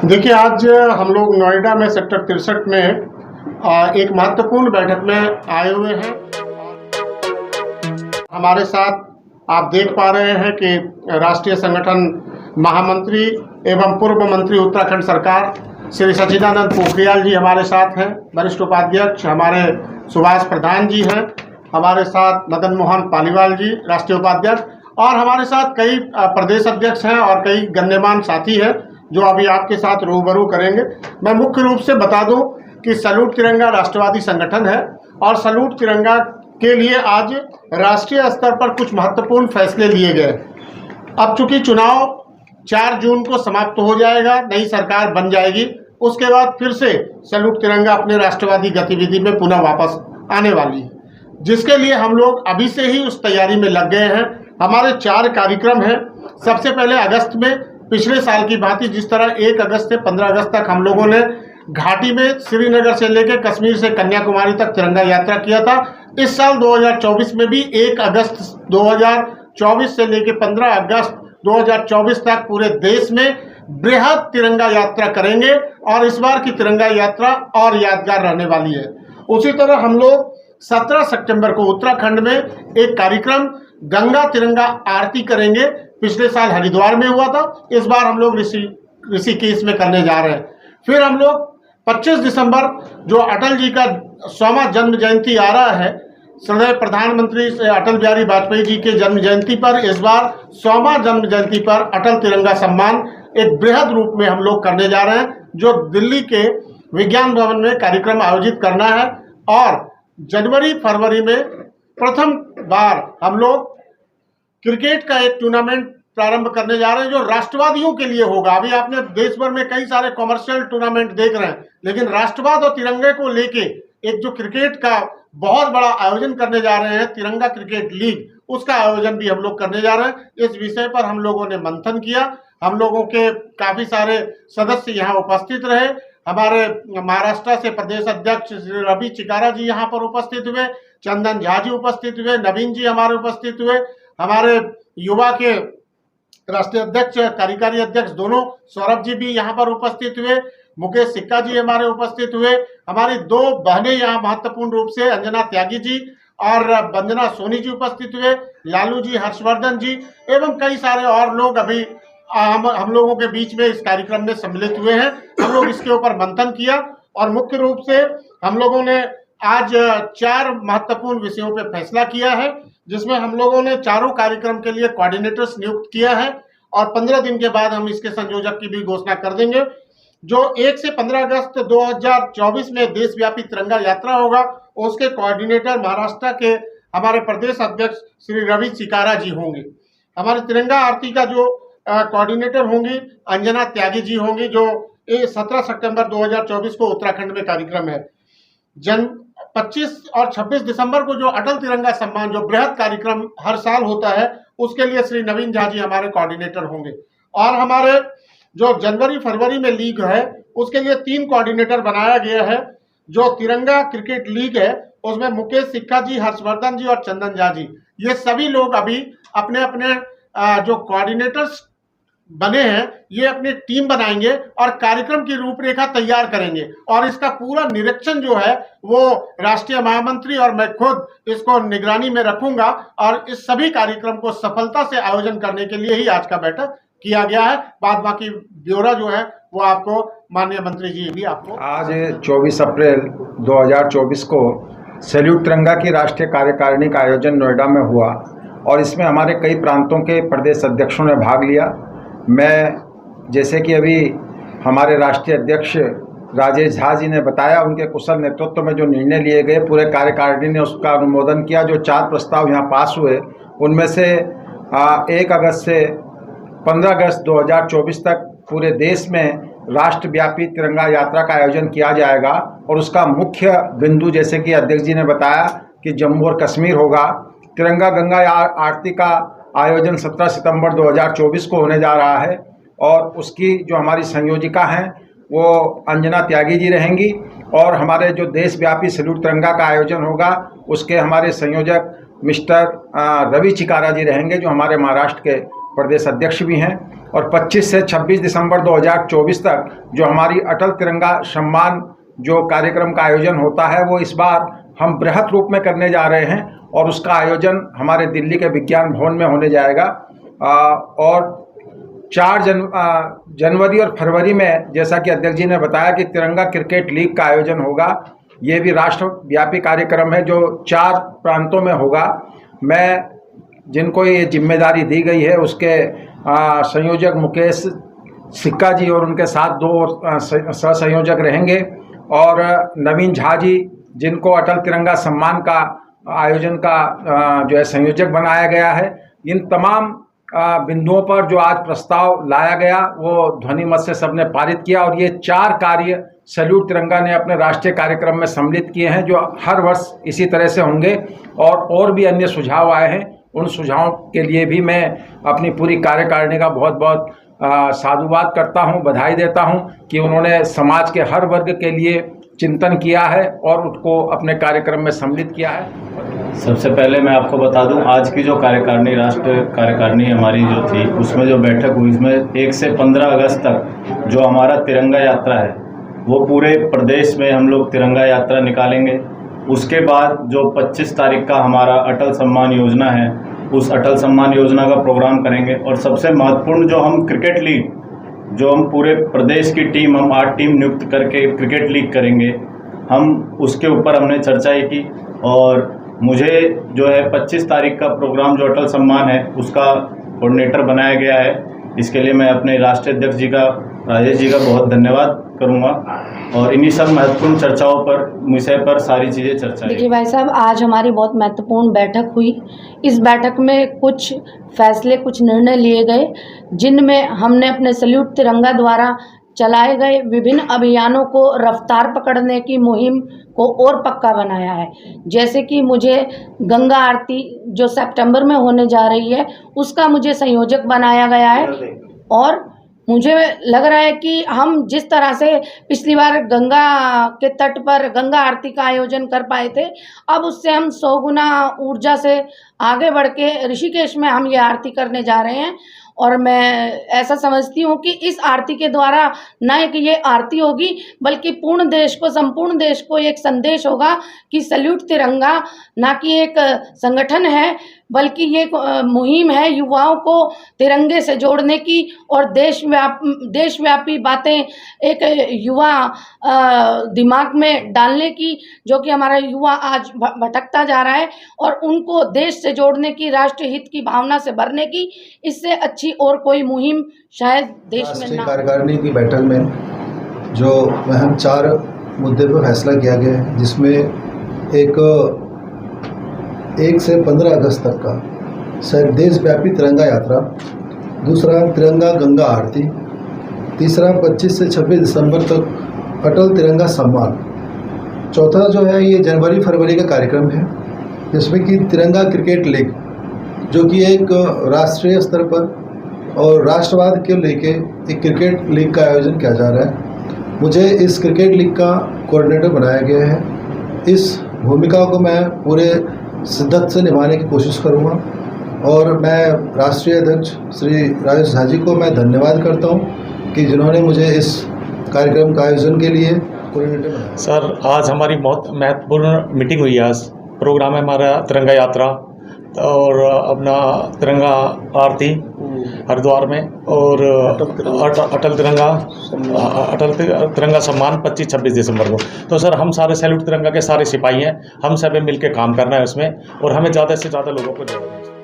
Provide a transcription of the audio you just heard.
देखिए, आज हम लोग नोएडा में सेक्टर 63 में एक महत्वपूर्ण बैठक में आए हुए हैं। हमारे साथ आप देख पा रहे हैं कि राष्ट्रीय संगठन महामंत्री एवं पूर्व मंत्री उत्तराखंड सरकार श्री सच्चिदानंद पोखरियाल जी हमारे साथ हैं। वरिष्ठ उपाध्यक्ष हमारे सुभाष प्रधान जी हैं। हमारे साथ मदन मोहन पालीवाल जी राष्ट्रीय उपाध्यक्ष, और हमारे साथ कई प्रदेश अध्यक्ष हैं और कई गण्यमान्य साथी हैं जो अभी आपके साथ रूबरू करेंगे। मैं मुख्य रूप से बता दूं कि सैल्यूट तिरंगा राष्ट्रवादी संगठन है और सैल्यूट तिरंगा के लिए आज राष्ट्रीय स्तर पर कुछ महत्वपूर्ण फैसले लिए गए। अब चूंकि चुनाव 4 जून को समाप्त हो जाएगा, नई सरकार बन जाएगी, उसके बाद फिर से सैल्यूट तिरंगा अपने राष्ट्रवादी गतिविधि में पुनः वापस आने वाली है, जिसके लिए हम लोग अभी से ही उस तैयारी में लग गए हैं। हमारे 4 कार्यक्रम हैं। सबसे पहले अगस्त में पिछले साल की भांति जिस तरह 1 अगस्त से 15 अगस्त तक हम लोगों ने घाटी में श्रीनगर से लेकर कश्मीर से कन्याकुमारी तक तिरंगा यात्रा किया था, इस साल 2024 में भी 1 अगस्त 2024 से लेकर 15 अगस्त 2024 तक पूरे देश में बृहद तिरंगा यात्रा करेंगे और इस बार की तिरंगा यात्रा और यादगार रहने वाली है। उसी तरह हम लोग 17 सितंबर को उत्तराखंड में एक कार्यक्रम गंगा तिरंगा आरती करेंगे। पिछले साल हरिद्वार में हुआ था, इस बार हम लोग ऋषिकेश में करने जा रहे हैं। फिर हम लोग 25 दिसंबर जो अटल जी का 100वां जन्म जयंती आ रहा है, श्रद्धेय प्रधानमंत्री अटल बिहारी वाजपेयी जी के जन्म जयंती पर, इस बार 100वां जन्म जयंती पर अटल तिरंगा सम्मान एक बृहद रूप में हम लोग करने जा रहे हैं, जो दिल्ली के विज्ञान भवन में कार्यक्रम आयोजित करना है। और जनवरी फरवरी में प्रथम बार हम लोग क्रिकेट का एक टूर्नामेंट प्रारंभ करने जा रहे हैं जो राष्ट्रवादियों के लिए होगा। अभी आपने देश भर में कई सारे कॉमर्शियल टूर्नामेंट देख रहे हैं, लेकिन राष्ट्रवाद और तिरंगे को लेके एक जो क्रिकेट का बहुत बड़ा आयोजन करने जा रहे हैं, तिरंगा क्रिकेट लीग, उसका आयोजन भी हम लोग करने जा रहे हैं। इस विषय पर हम लोगों ने मंथन किया। हम लोगों के काफी सारे सदस्य यहाँ उपस्थित रहे। हमारे महाराष्ट्र से प्रदेश अध्यक्ष श्री रवि चिकारा जी यहाँ पर उपस्थित हुए, चंदन झा जी उपस्थित हुए, नवीन जी हमारे उपस्थित हुए, हमारे युवा के राष्ट्रीय अध्यक्ष कार्यकारी अध्यक्ष दोनों सौरभ जी भी यहाँ पर उपस्थित हुए, मुकेश सिक्का जी हमारे उपस्थित हुए, हमारी 2 बहनें यहाँ महत्वपूर्ण रूप से अंजना त्यागी जी और वंदना सोनी जी उपस्थित हुए, लालू जी, हर्षवर्धन जी एवं कई सारे और लोग अभी हम लोगों के बीच में इस कार्यक्रम में सम्मिलित हुए हैं। हम लोग इसके ऊपर मंथन किया और मुख्य रूप से हम लोगों ने आज 4 महत्वपूर्ण विषयों पर फैसला किया है, जिसमें हम लोगों ने चारों कार्यक्रम के लिए कोऑर्डिनेटर्स नियुक्त किया है और 15 दिन के बाद हम इसके संयोजक की भी घोषणा कर देंगे। जो 1 से 15 अगस्त 2024 में देशव्यापी तिरंगा यात्रा होगा, उसके कोऑर्डिनेटर महाराष्ट्र के हमारे प्रदेश अध्यक्ष श्री रवि चिकारा जी होंगे। हमारे तिरंगा आरती का जो कोऑर्डिनेटर होंगी अंजना त्यागी जी होंगी, जो 17 सितंबर 2024 को उत्तराखंड में कार्यक्रम है। 25 और 26 दिसंबर को जो अटल तिरंगा सम्मान जो बृहद कार्यक्रम हर साल होता है, उसके लिए श्री नवीन झा जी हमारे कोऑर्डिनेटर होंगे। और हमारे जो जनवरी फरवरी में लीग है, उसके लिए 3 कोऑर्डिनेटर बनाया गया है। जो तिरंगा क्रिकेट लीग है, उसमें मुकेश सिक्का जी, हर्षवर्धन जी और चंदन झा जी, ये सभी लोग अभी अपने अपने जो कोऑर्डिनेटर्स बने हैं, ये अपनी टीम बनाएंगे और कार्यक्रम की रूपरेखा तैयार करेंगे और इसका पूरा निरीक्षण जो है वो राष्ट्रीय महामंत्री और मैं खुद इसको निगरानी में रखूंगा और इस सभी कार्यक्रम को सफलता से आयोजन करने के लिए ही आज का बैठक किया गया है। बाद बाकी ब्यौरा जो है वो आपको माननीय मंत्री जी भी आपको। आज 24 अप्रैल 2024 को सैल्यूट तिरंगा की राष्ट्रीय कार्यकारिणी का आयोजन नोएडा में हुआ और इसमें हमारे कई प्रांतों के प्रदेश अध्यक्षों ने भाग लिया। मैं जैसे कि अभी हमारे राष्ट्रीय अध्यक्ष राजेश झा जी ने बताया, उनके कुशल नेतृत्व में जो निर्णय लिए गए, पूरे कार्यकारिणी ने उसका अनुमोदन किया। जो 4 प्रस्ताव यहाँ पास हुए, उनमें से 1 अगस्त से 15 अगस्त 2024 तक पूरे देश में राष्ट्रव्यापी तिरंगा यात्रा का आयोजन किया जाएगा और उसका मुख्य बिंदु, जैसे कि अध्यक्ष जी ने बताया, कि जम्मू और कश्मीर होगा। तिरंगा गंगा आरती का आयोजन 17 सितंबर 2024 को होने जा रहा है और उसकी जो हमारी संयोजिका हैं वो अंजना त्यागी जी रहेंगी और हमारे जो देशव्यापी सैल्यूट तिरंगा का आयोजन होगा उसके हमारे संयोजक मिस्टर रवि चिकारा जी रहेंगे, जो हमारे महाराष्ट्र के प्रदेश अध्यक्ष भी हैं। और 25 से 26 दिसंबर 2024 तक जो हमारी अटल तिरंगा सम्मान जो कार्यक्रम का आयोजन होता है वो इस बार हम बृहत रूप में करने जा रहे हैं और उसका आयोजन हमारे दिल्ली के विज्ञान भवन में होने जाएगा। और 4 जनवरी और फरवरी में जैसा कि अध्यक्ष जी ने बताया कि तिरंगा क्रिकेट लीग का आयोजन होगा। ये भी राष्ट्रव्यापी कार्यक्रम है जो 4 प्रांतों में होगा। मैं जिनको ये जिम्मेदारी दी गई है उसके संयोजक मुकेश सिक्का जी और उनके साथ 2 सह-संयोजक रहेंगे, और नवीन झा जी जिनको अटल तिरंगा सम्मान का आयोजन का जो है संयोजक बनाया गया है। इन तमाम बिंदुओं पर जो आज प्रस्ताव लाया गया वो ध्वनि मत से सबने पारित किया, और ये 4 कार्य सैल्यूट तिरंगा ने अपने राष्ट्रीय कार्यक्रम में सम्मिलित किए हैं जो हर वर्ष इसी तरह से होंगे। और भी अन्य सुझाव आए हैं, उन सुझावों के लिए भी मैं अपनी पूरी कार्यकारिणी का बहुत बहुत साधुवाद करता हूं, बधाई देता हूं कि उन्होंने समाज के हर वर्ग के लिए चिंतन किया है और उसको अपने कार्यक्रम में सम्मिलित किया है। सबसे पहले मैं आपको बता दूं, आज की जो कार्यकारिणी, राष्ट्रीय कार्यकारिणी हमारी जो थी, उसमें जो बैठक हुई, इसमें 1 से 15 अगस्त तक जो हमारा तिरंगा यात्रा है वो पूरे प्रदेश में हम लोग तिरंगा यात्रा निकालेंगे। उसके बाद जो 25 तारीख का हमारा अटल सम्मान योजना है, उस अटल सम्मान योजना का प्रोग्राम करेंगे। और सबसे महत्वपूर्ण जो हम क्रिकेट लीग, जो हम पूरे प्रदेश की टीम, हम 8 टीम नियुक्त करके क्रिकेट लीग करेंगे, हम उसके ऊपर हमने चर्चा की। और मुझे जो है 25 तारीख का प्रोग्राम जो अटल सम्मान है उसका कोऑर्डिनेटर बनाया गया है। इसके लिए मैं अपने राष्ट्रीय अध्यक्ष जी का, राजेश जी का बहुत धन्यवाद करूंगा। और इन्हीं सब महत्वपूर्ण चर्चाओं पर, विषय पर सारी चीज़ें चर्चा। देखिए भाई साहब, आज हमारी बहुत महत्वपूर्ण बैठक हुई। इस बैठक में कुछ फैसले, कुछ निर्णय लिए गए जिनमें हमने अपने सैल्यूट तिरंगा द्वारा चलाए गए विभिन्न अभियानों को रफ्तार पकड़ने की मुहिम को और पक्का बनाया है। जैसे कि मुझे गंगा आरती जो सितंबर में होने जा रही है उसका मुझे संयोजक बनाया गया है। और मुझे लग रहा है कि हम जिस तरह से पिछली बार गंगा के तट पर गंगा आरती का आयोजन कर पाए थे, अब उससे हम 100 गुना ऊर्जा से आगे बढ़ के ऋषिकेश में हम ये आरती करने जा रहे हैं। और मैं ऐसा समझती हूँ कि इस आरती के द्वारा न कि ये आरती होगी बल्कि पूर्ण देश को, संपूर्ण देश को एक संदेश होगा कि सैल्यूट तिरंगा ना कि एक संगठन है बल्कि ये मुहिम है युवाओं को तिरंगे से जोड़ने की और देशव्यापी बातें एक युवा दिमाग में डालने की, जो कि हमारा युवा आज भटकता जा रहा है, और उनको देश से जोड़ने की, राष्ट्र हित की भावना से भरने की। इससे अच्छी और कोई मुहिम शायद देश में ना। कार्यकारिणी की बैठक में जो अहम 4 मुद्दे पर फैसला किया गया है, जिसमें 1 से 15 अगस्त तक का देशव्यापी तिरंगा यात्रा, दूसरा तिरंगा गंगा आरती, तीसरा 25 से 26 दिसंबर तक अटल तिरंगा सम्मान, चौथा जो है ये जनवरी फरवरी का कार्यक्रम है जिसमें कि तिरंगा क्रिकेट लीग, जो कि एक राष्ट्रीय स्तर पर और राष्ट्रवाद के लेके एक क्रिकेट लीग का आयोजन किया जा रहा है। मुझे इस क्रिकेट लीग का कोऑर्डिनेटर बनाया गया है। इस भूमिका को मैं पूरे शिद्दत से निभाने की कोशिश करूंगा और मैं राष्ट्रीय अध्यक्ष श्री राजेश झा जी को मैं धन्यवाद करता हूं कि जिन्होंने मुझे इस कार्यक्रम का आयोजन के लिए कोऑर्डिनेटर बनाया। सर, आज हमारी बहुत महत्वपूर्ण मीटिंग हुई है। आज प्रोग्राम है हमारा तिरंगा यात्रा और अपना तिरंगा आरती हरिद्वार में, और अटल तिरंगा सम्मान 25-26 दिसंबर को। तो सर, हम सारे सैल्यूट तिरंगा के सारे सिपाही हैं, हम सब मिलकर काम करना है उसमें, और हमें ज़्यादा से ज़्यादा लोगों को जोड़ना है।